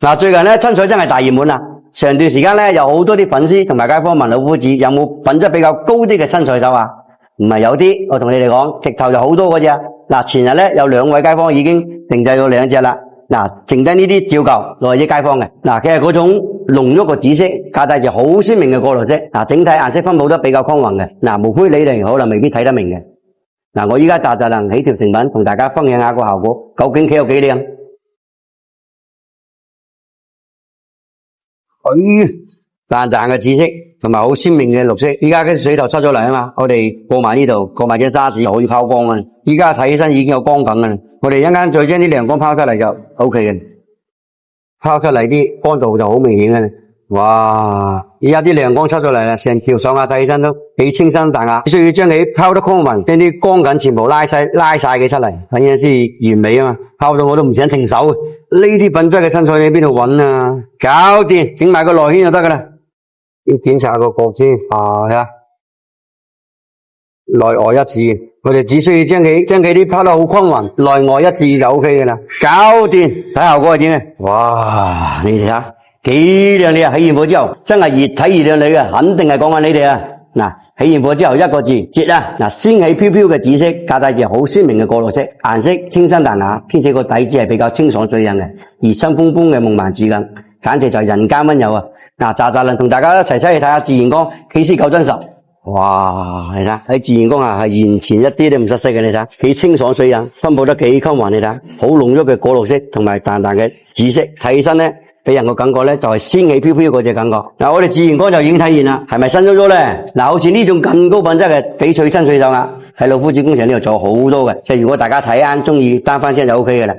嗱，最近咧親菜真係大熱門啦。上段時間咧有好多啲粉絲同埋街坊問老夫子有冇品質比較高啲嘅親菜手啊？唔係有啲，我同你哋講，直頭就好多嗰隻。嗱，前日咧有2位街坊已經定製咗2隻啦。嗱，剩低呢啲照舊落嚟啲街坊嘅。嗱，佢係嗰種濃郁個紫色，加帶住好鮮明嘅過濾色。嗱，整體顏色分佈得比較均勻嘅。嗱，無非你哋可能未必睇得明嘅。嗱，我依家大能起條成品同大家分享下個效果，究竟佢有幾靚？淡淡嘅紫色同埋好鮮明嘅綠色，依家啲水頭出咗嚟啊嘛，我哋過埋呢度，過埋隻沙子就可以拋光啊！依家睇起身已經有光感啦，我哋一陣間再將啲亮光拋出嚟就 OK 嘅，拋出嚟啲光度就好明顯嘅。哇！依家啲亮光出咗嚟啦，成條手瓦睇起身都幾清新淡雅，需要將佢拋得均勻，將啲光感全部拉晒佢出嚟，咁樣先完美啊嘛！拋到我都唔想停手，呢啲品質嘅親菜你喺邊度揾啊？搞掂，整埋個內圈就得噶啦。要檢查個角先，係啊，內外一致。我哋只需要將佢啲拋得好均勻，內外一致就 OK 噶啦。搞掂，睇效果係點嘅？哇！你哋睇下。幾靚你啊！起完火之後真係越睇越靚你嘅，肯定係講緊你哋啊！嗱，起完火之後一個字絕啊！嗱，仙氣飄飄嘅紫色，加帶住好鮮明嘅過濾色，顏色清新淡雅，兼且個底子係比較清爽水潤嘅，熱心風風嘅夢幻之感，簡直就係人間溫柔啊！嗱，扎能同大家一齊出去睇下自然光，幾時夠真實？哇！你睇喺自然光下係完全一啲都唔失色嘅，你睇幾清爽水潤，分佈得幾均勻，你睇好濃郁嘅果綠色同埋淡淡嘅紫色，睇起身咧。俾人個感覺咧就係仙氣飄飄嗰隻感覺。嗱，我哋自然光就已經體現啦，係咪新咗咧？嗱，好似呢種更高品質嘅翡翠親水手鴨，喺老夫子工場呢度做好多嘅，即係如果大家睇啱中意單翻聲就 OK 嘅啦。